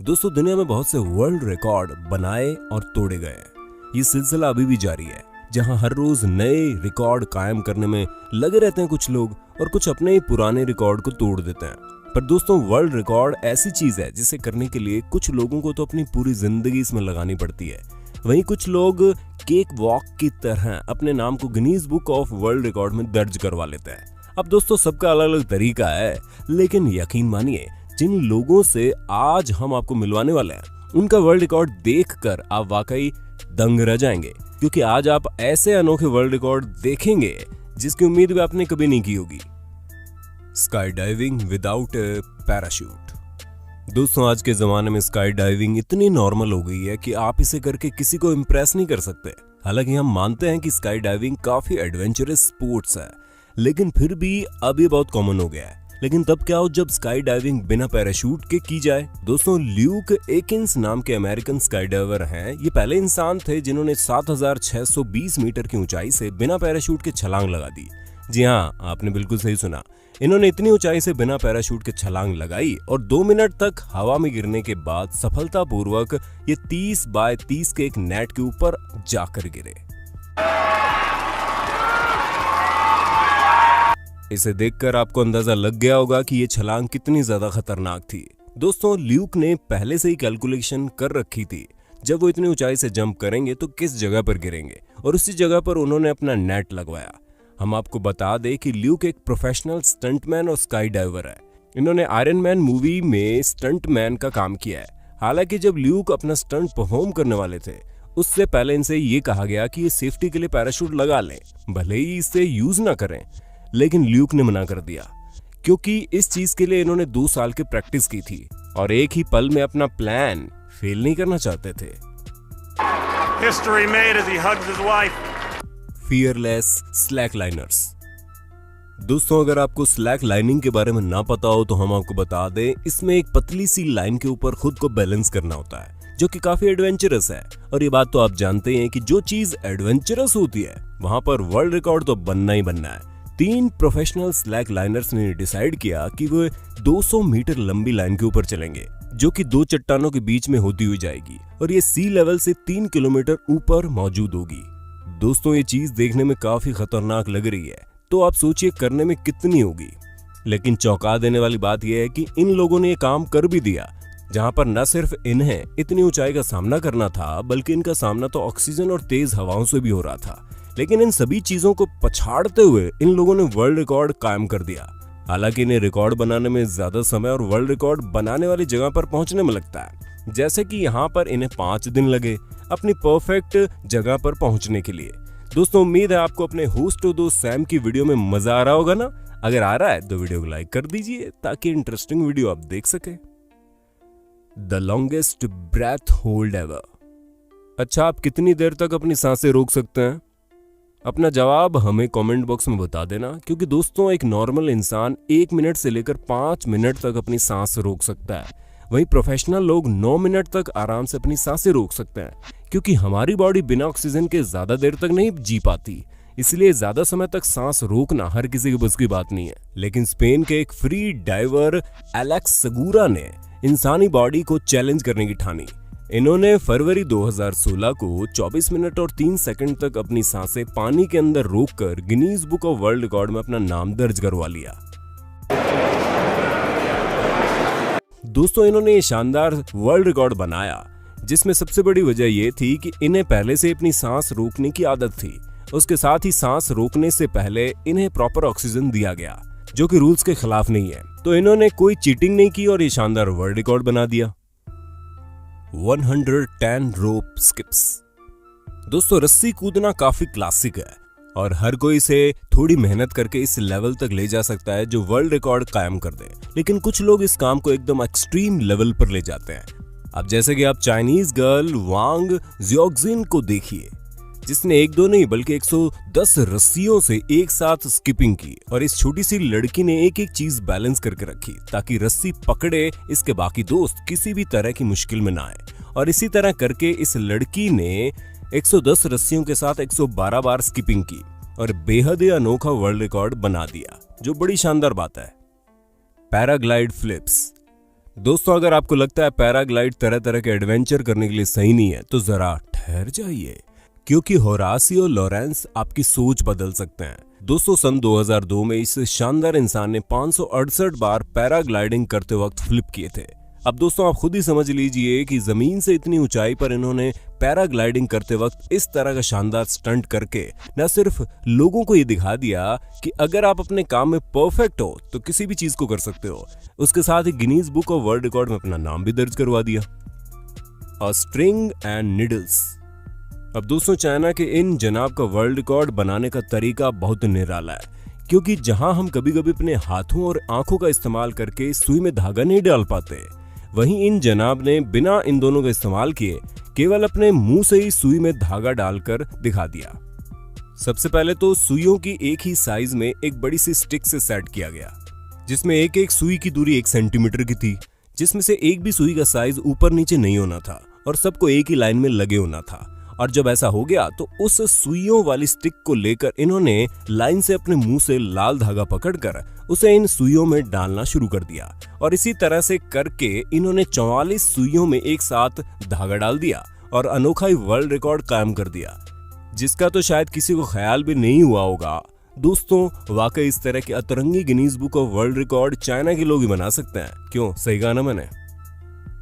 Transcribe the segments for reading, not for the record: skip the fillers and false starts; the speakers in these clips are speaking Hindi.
दोस्तों दुनिया में बहुत से वर्ल्ड रिकॉर्ड बनाए और तोड़े गए हैं। ये सिलसिला अभी भी जारी है, जहां हर रोज नए रिकॉर्ड कायम करने में लगे रहते हैं कुछ लोग, और कुछ अपने ही पुराने रिकॉर्ड को तोड़ देते हैं। पर दोस्तों वर्ल्ड रिकॉर्ड ऐसी चीज है जिसे करने के लिए कुछ लोगों को तो अपनी पूरी जिंदगी इसमें लगानी पड़ती है। वहीं कुछ लोग केक वॉक की तरह अपने नाम को Guinness book of world record में दर्ज करवा लेते हैं। अब दोस्तों सबका अलग अलग तरीका है, लेकिन यकीन मानिए जिन लोगों से आज हम आपको मिलवाने वाले हैं उनका वर्ल्ड रिकॉर्ड देखकर आप वाकई दंग रह जाएंगे, क्योंकि आज आप ऐसे अनोखे वर्ल्ड रिकॉर्ड देखेंगे जिसकी उम्मीद भी आपने कभी नहीं की होगी। स्काई डाइविंग विदाउट ए पैराशूट। दोस्तों आज के जमाने में स्काई डाइविंग इतनी नॉर्मल हो गई है कि आप इसे करके किसी को इम्प्रेस नहीं कर सकते। हालांकि हम मानते हैं कि स्काई डाइविंग काफी एडवेंचरस स्पोर्ट्स है, लेकिन फिर भी अब ये बहुत कॉमन हो गया है। लेकिन तब क्या हो जब स्काई डाइविंग बिना पैराशूट के की जाए। दोस्तों ल्यूक एकिंस नाम के अमेरिकन स्काई डाइवर हैं। ये पहले इंसान थे जिन्होंने 7620 मीटर की ऊंचाई से बिना पैराशूट के छलांग लगा दी। जी हाँ, आपने बिल्कुल सही सुना। इन्होंने इतनी ऊंचाई से बिना पैराशूट के छलांग लगाई और 2 मिनट तक हवा में गिरने के बाद सफलतापूर्वक ये 30 बाय 30 के एक नेट के ऊपर जाकर गिरे। इसे देखकर आपको अंदाजा लग गया होगा कि ये छलांग कितनी ज्यादा खतरनाक थी। दोस्तों ल्यूक ने पहले से ही कैलकुलेशन कर रखी थी, जब वो इतनी ऊंचाई से जंप करेंगे तो किस जगह पर गिरेंगे, और उसी जगह पर उन्होंने अपना नेट लगवाया। हम आपको बता दें कि ल्यूक एक प्रोफेशनल स्टंटमैन और स्काई डाइवर है। इन्होंने आयरन मैन मूवी में स्टंटमैन का काम किया है। हालांकि जब ल्यूक अपना स्टंट परफॉर्म करने वाले थे उससे पहले इनसे ये कहा गया कि ये सेफ्टी के लिए पैराशूट लगा लें, भले ही इसे यूज ना करें। लेकिन ल्यूक ने मना कर दिया, क्योंकि इस चीज के लिए इन्होंने 2 साल की प्रैक्टिस की थी और एक ही पल में अपना प्लान फेल नहीं करना चाहते थे। History made as he hugs his wife. Fearless slack liners. दोस्तों अगर आपको स्लैक लाइनिंग के बारे में ना पता हो तो हम आपको बता दें, इसमें एक पतली सी लाइन के ऊपर खुद को बैलेंस करना होता है, जो कि काफी एडवेंचरस है। और ये बात तो आप जानते हैं कि जो चीज एडवेंचरस होती है वहां पर वर्ल्ड रिकॉर्ड तो बनना ही बनना है। 3 प्रोफेशनल स्लैक लाइनर्स ने डिसाइड किया कि वे 200 मीटर लंबी लाइन के ऊपर चलेंगे, जो कि 2 चट्टानों के बीच में होती हुई जाएगी, और ये सी लेवल से 3 किलोमीटर ऊपर मौजूद होगी। दोस्तों ये चीज देखने में काफी खतरनाक लग रही है, तो आप सोचिए करने में कितनी होगी। लेकिन चौंका देने वाली बात यह है कि इन लोगों ने ये काम कर भी दिया, जहां पर न सिर्फ इन्हें इतनी ऊंचाई का सामना करना था, बल्कि इनका सामना तो ऑक्सीजन और तेज हवाओं से भी हो रहा था। लेकिन इन सभी चीजों को पछाड़ते हुए इन लोगों ने वर्ल्ड रिकॉर्ड कायम कर दिया। हालांकि इन्हें रिकॉर्ड बनाने में ज्यादा समय और वर्ल्ड रिकॉर्ड बनाने वाली जगह पर पहुंचने में लगता है, जैसे कि यहाँ पर इन्हें 5 दिन लगे अपनी परफेक्ट जगह पर पहुंचने के लिए। दोस्तों उम्मीद है आपको अपने होस्ट और दोस्त सैम की वीडियो में मजा आ रहा होगा ना। अगर आ रहा है तो वीडियो को लाइक कर दीजिए ताकि इंटरेस्टिंग वीडियो आप देख सके। The longest breath hold ever. अच्छा, आप कितनी देर तक अपनी सांसें रोक सकते हैं? अपना जवाब हमें कमेंट बॉक्स में बता देना, क्योंकि दोस्तों एक नॉर्मल इंसान 1 मिनट से लेकर 5 मिनट तक अपनी सांस रोक सकता है। वहीं प्रोफेशनल लोग 9 मिनट तक आराम से अपनी सांसें रोक सकते हैं, क्योंकि हमारी बॉडी बिना ऑक्सीजन के ज्यादा देर तक नहीं जी पाती। इसलिए ज्यादा समय तक सांस रोकना हर किसी के बस की बात नहीं है। लेकिन स्पेन के एक फ्री डाइवर एलेक्स सेगुरा ने इंसानी बॉडी को चैलेंज करने की ठानी। इन्होंने फरवरी 2016 को 24 मिनट और 3 सेकंड तक अपनी सांसें पानी के अंदर रोककर Guinness book of world record में अपना नाम दर्ज करवा लिया। दोस्तों इन्होंने ये शानदार वर्ल्ड रिकॉर्ड बनाया, जिसमें सबसे बड़ी वजह यह थी कि इन्हें पहले से अपनी सांस रोकने की आदत थी। उसके साथ ही सांस रोकने से पहले इन्हें प्रॉपर ऑक्सीजन दिया गया, जो कि रूल्स के खिलाफ नहीं है। तो इन्होंने कोई चीटिंग नहीं की और ये शानदार वर्ल्ड रिकॉर्ड बना दिया। 110 रोप स्किप्स। दोस्तों रस्सी कूदना काफी क्लासिक है और हर कोई इसे थोड़ी मेहनत करके इस लेवल तक ले जा सकता है जो वर्ल्ड रिकॉर्ड कायम कर दे। लेकिन कुछ लोग इस काम को एकदम एक्सट्रीम लेवल पर ले जाते हैं। अब जैसे कि आप चाइनीज गर्ल वांग जियोक्जिन को देखिए, जिसने 1-2 नहीं बल्कि 110 रस्सियों से एक साथ स्किपिंग की, और इस छोटी सी लड़की ने एक एक चीज बैलेंस करके रखी ताकि रस्सी पकड़े इसके बाकी दोस्त किसी भी तरह की मुश्किल में ना आए। और इसी तरह करके इस लड़की ने 110 रस्सियों के साथ 112 बार स्किपिंग की और बेहद ही अनोखा वर्ल्ड रिकॉर्ड बना दिया, जो बड़ी शानदार बात है। Paraglide flips. दोस्तों, अगर आपको लगता है पैराग्लाइड तरह तरह के एडवेंचर करने के लिए सही नहीं है तो जरा ठहर जाइए, क्योंकि होरासियो लॉरेंस आपकी सोच बदल सकते हैं। दोस्तों, सन 2002 में इस शानदार इंसान ने 568 बार पैराग्लाइडिंग करते वक्त फ्लिप किए थे। अब दोस्तों, आप खुद ही समझ लीजिए कि जमीन से इतनी ऊंचाई पर इन्होंने पैराग्लाइडिंग करते वक्त इस तरह का शानदार स्टंट करके न सिर्फ लोगों को ये दिखा दिया कि अगर आप अपने काम में परफेक्ट हो तो किसी भी चीज को कर सकते हो, उसके साथ ही Guinness book of world record में अपना नाम भी दर्ज करवा दिया। और स्ट्रिंग एंड निडल्स। अब दोस्तों, चाइना के इन जनाब का वर्ल्ड रिकॉर्ड बनाने का तरीका बहुत निराला है, क्योंकि जहां हम कभी कभी अपने हाथों और आंखों का इस्तेमाल करके सुई में धागा नहीं डाल पाते, वहीं इन जनाब ने बिना इन दोनों का इस्तेमाल किए केवल अपने मुंह से ही सुई में धागा डालकर दिखा दिया। सबसे पहले तो सुइयों की एक ही साइज में एक बड़ी सी स्टिक से सेट किया गया, जिसमें एक एक सुई की दूरी 1 सेंटीमीटर की थी, जिसमें से एक भी सुई का साइज ऊपर नीचे नहीं होना था और सबको एक ही लाइन में लगे होना था। और जब ऐसा हो गया तो उस सुइयों वाली स्टिक को लेकर इन्होंने लाइन से अपने मुंह से लाल धागा पकड़कर उसे इन सुइयों में डालना शुरू कर दिया और इसी तरह से करके इन्होंने 44 सुइयों में एक साथ धागा डाल दिया और अनोखा ही वर्ल्ड रिकॉर्ड कायम कर दिया, जिसका तो शायद किसी को ख्याल भी नहीं हुआ होगा। दोस्तों, वाकई इस तरह के अतरंगी Guinness book of world record China के लोग ही बना सकते हैं। क्यों, सही कहा ना मैंने।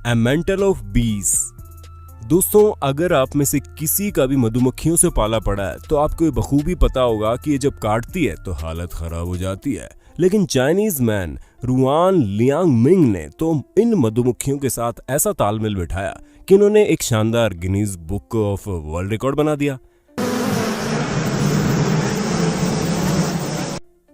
ए मेंटल ऑफ बीज। दोस्तों, अगर आप में से किसी का भी मधुमक्खियों से पाला पड़ा है तो आपको ये बखूबी पता होगा कि ये जब काटती है तो हालत खराब हो जाती है, लेकिन Chinese man Ruan Liang Ming ने तो इन मधुमक्खियों के साथ ऐसा तालमेल बिठाया कि इन्होंने एक शानदार Guinness book of world record बना दिया।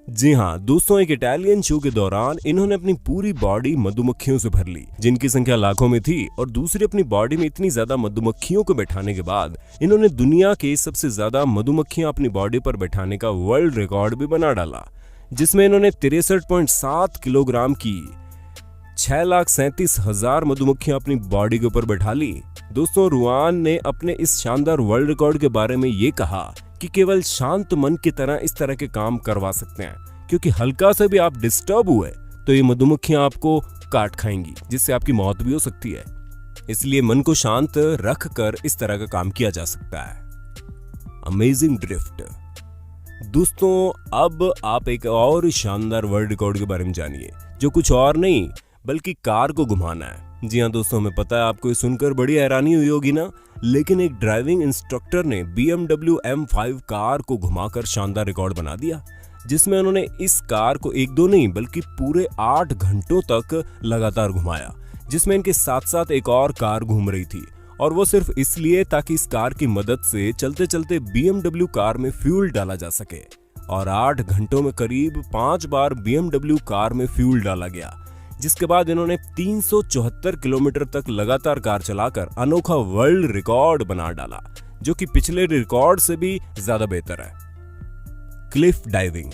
जी हाँ दोस्तों, एक इटालियन शो के दौरान इन्होंने अपनी पूरी बॉडी मधुमक्खियों से भर ली, जिनकी संख्या लाखों में थी, और दूसरी अपनी बॉडी में इतनी ज्यादा मधुमक्खियों को बैठाने के बाद इन्होंने दुनिया के सबसे ज्यादा मधुमक्खियां अपनी बॉडी पर बैठाने का वर्ल्ड रिकॉर्ड भी बना डाला, जिसमें इन्होंने 63.7 किलोग्राम की 6,37,000 मधुमक्खियां अपनी बॉडी के ऊपर बैठा ली। दोस्तों, रुआन ने अपने इस शानदार वर्ल्ड रिकॉर्ड के बारे में ये कहा कि केवल शांत मन की तरह इस तरह के काम करवा सकते हैं, क्योंकि हल्का से भी आप डिस्टर्ब हुए तो ये मधुमक्खियां आपको काट खाएंगी, जिससे आपकी मौत भी हो सकती है। इसलिए मन को शांत रख कर इस तरह का काम किया जा सकता है। Amazing drift. दोस्तों, अब आप एक और शानदार वर्ल्ड रिकॉर्ड के बारे में जानिए, जो कुछ और नहीं बल्कि कार को घुमाना है। जी हाँ दोस्तों, हमें पता है आपको ये सुनकर बड़ी हैरानी हुई होगी ना, लेकिन एक ड्राइविंग इंस्ट्रक्टर ने BMW M5 कार को घुमाकर शानदार रिकॉर्ड बना दिया, जिसमें उन्होंने इस कार को 1-2 नहीं बल्कि पूरे 8 घंटों तक लगातार घुमाया, जिसमें इनके साथ साथ एक और कार घूम रही थी, और वो सिर्फ इसलिए ताकि इस कार की मदद से चलते चलते BMW कार में फ्यूल डाला जा सके। और 8 घंटों में करीब 5 बार BMW कार में फ्यूल डाला गया, जिसके बाद इन्होंने 374 किलोमीटर तक लगातार कार चलाकर अनोखा वर्ल्ड रिकॉर्ड बना डाला, जो कि पिछले रिकॉर्ड से भी ज्यादा बेहतर है। Cliff diving.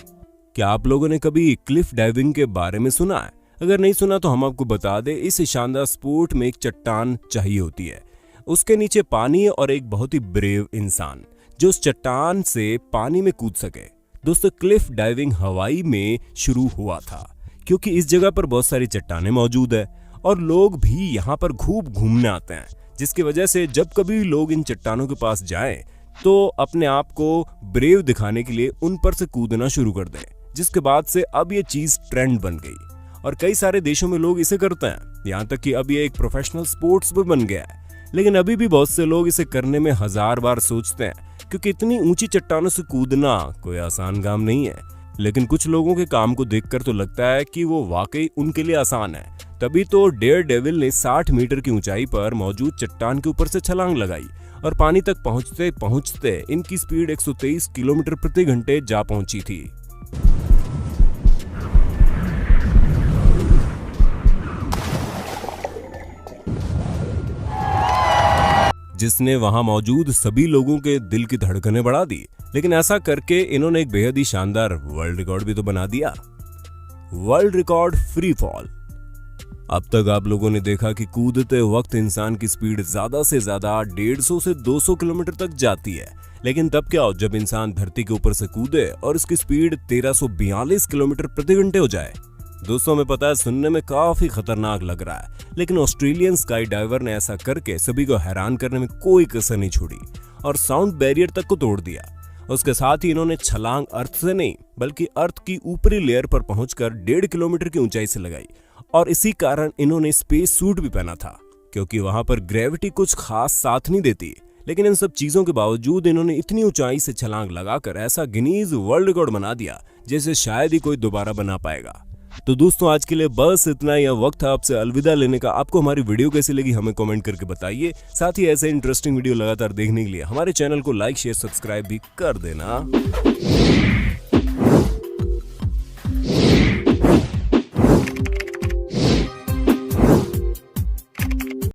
क्या आप लोगों ने कभी क्लिफ डाइविंग के बारे में सुना है? अगर नहीं सुना तो हम आपको बता दें, इस शानदार स्पोर्ट में एक चट्टान चाहिए होती है, उसके नीचे पानी और एक बहुत ही ब्रेव इंसान जो उस चट्टान से पानी में कूद सके। दोस्तों, क्लिफ डाइविंग हवाई में शुरू हुआ था, क्योंकि इस जगह पर बहुत सारी चट्टानें मौजूद है और लोग भी यहाँ पर खूब घूमने आते हैं, जिसकी वजह से जब कभी लोग इन चट्टानों के पास जाएं तो अपने आप को ब्रेव दिखाने के लिए उन पर से कूदना शुरू कर दें, जिसके बाद से अब ये चीज ट्रेंड बन गई और कई सारे देशों में लोग इसे करते हैं, यहाँ तक कि अब ये एक प्रोफेशनल स्पोर्ट्स भी बन गया है। लेकिन अभी भी बहुत से लोग इसे करने में 1000 बार सोचते हैं, क्योंकि इतनी ऊंची चट्टानों से कूदना कोई आसान काम नहीं है। लेकिन कुछ लोगों के काम को देखकर तो लगता है कि वो वाकई उनके लिए आसान है। तभी तो डेयर डेविल ने 60 मीटर की ऊंचाई पर मौजूद चट्टान के ऊपर से छलांग लगाई और पानी तक पहुंचते पहुंचते इनकी स्पीड 123 किलोमीटर प्रति घंटे जा पहुंची थी। जिसने वहां मौजूद सभी लोगों के दिल की धड़कनें बढ़ा दी। लेकिन ऐसा करके इन्होंने एक बेहद ही शानदार वर्ल्ड रिकॉर्ड भी तो बना दिया। World record free fall. अब तक आप लोगों ने देखा कि कूदते वक्त इंसान की स्पीड ज्यादा से ज्यादा 150 से 200 किलोमीटर तक जाती है, लेकिन तब क्या हो जब इंसान धरती के ऊपर से कूदे और उसकी स्पीड 1342 किलोमीटर प्रति घंटे हो जाए। दोस्तों हमें पता है सुनने में काफी खतरनाक लग रहा है, लेकिन ऑस्ट्रेलियन स्काई डाइवर ने ऐसा करके सभी को हैरान करने में कोई कसर नहीं छोड़ी और साउंड बैरियर तक को तोड़ दिया। उसके साथ ही इन्होंने छलांग अर्थ से नहीं बल्कि अर्थ की ऊपरी लेयर पर पहुंचकर 1.5 किलोमीटर की ऊंचाई से लगाई और इसी कारण इन्होंने स्पेस सूट भी पहना था, क्योंकि वहां पर ग्रेविटी कुछ खास साथ नहीं देती। लेकिन इन सब चीजों के बावजूद इन्होंने इतनी ऊंचाई से छलांग लगाकर ऐसा गिनीज वर्ल्ड रिकॉर्ड बना दिया जैसे शायद ही कोई दोबारा बना पाएगा। तो दोस्तों आज के लिए बस इतना ही। वक्त है आपसे अलविदा लेने का। आपको हमारी वीडियो कैसी लगी हमें कमेंट करके बताइए। साथ ही ऐसे इंटरेस्टिंग वीडियो लगातार देखने के लिए हमारे चैनल को लाइक शेयर सब्सक्राइब भी कर देना।